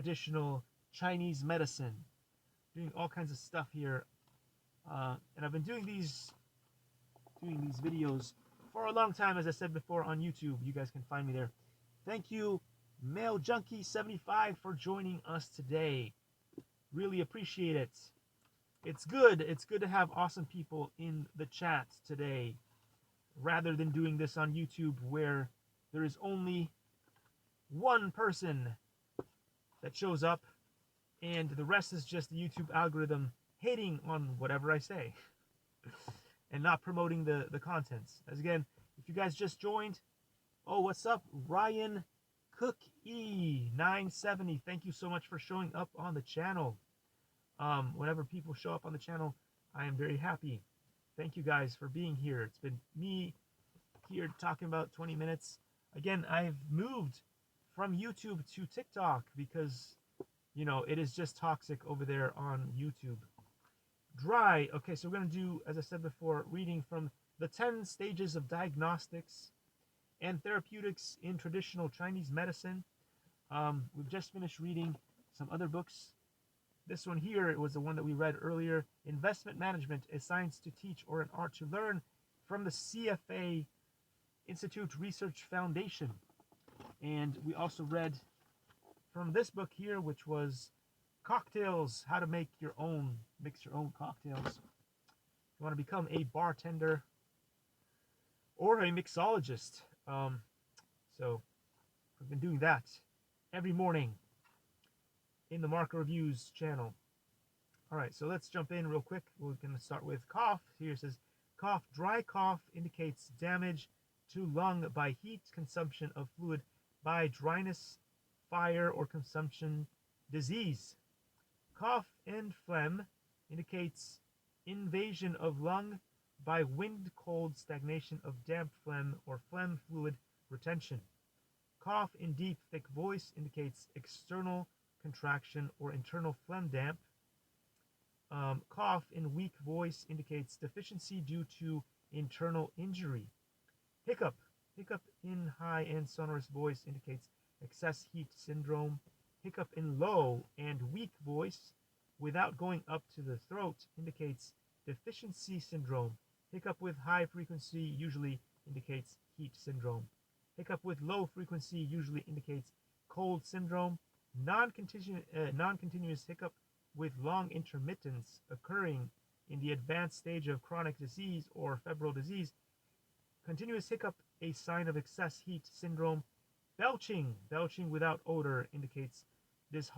traditional Chinese medicine, doing all kinds of stuff here. And I've been doing these videos for a long time, as I said before, on YouTube. You guys can find me there. Thank you, Male Junkie 75, for joining us today. Really appreciate it. It's good. It's good to have awesome people in the chat today, rather than doing this on YouTube where there is only one person that shows up and the rest is just the YouTube algorithm hating on whatever I say and not promoting the contents. As again, if you guys just joined, oh, what's up? Ryan Cook E970, thank you so much for showing up on the channel. Whenever people show up on the channel, I am very happy. Thank you guys for being here. It's been me here talking about 20 minutes. Again, I've moved from YouTube to TikTok because, you know, it is just toxic over there on YouTube. Dry. Okay, so we're going to do, as I said before, reading from The 10 Stages of Diagnostics and Therapeutics in Traditional Chinese Medicine. We've just finished reading some other books. This one here was the one that we read earlier, Investment Management, a Science to Teach or an Art to Learn, from the CFA Institute Research Foundation. And we also read from this book here, which was Cocktails, How to Mix Your Own Cocktails. You want to become a bartender or a mixologist. So we've been doing that every morning in the Marker Reviews channel. All right, so let's jump in real quick. We're going to start with cough. Here it says, cough. Dry cough indicates damage to lung by heat, consumption of fluid, by dryness, fire, or consumption, disease. Cough and phlegm indicates invasion of lung by wind, cold, stagnation of damp phlegm or phlegm fluid retention. Cough in deep, thick voice indicates external contraction or internal phlegm damp. Cough in weak voice indicates deficiency due to internal injury. Hiccup. Hiccup in high and sonorous voice indicates excess heat syndrome. Hiccup in low and weak voice without going up to the throat indicates deficiency syndrome. Hiccup with high frequency usually indicates heat syndrome. Hiccup with low frequency usually indicates cold syndrome. Non-continuous hiccup with long intermittence occurring in the advanced stage of chronic disease or febrile disease. Continuous hiccup, a sign of excess heat syndrome. Belching without odor indicates this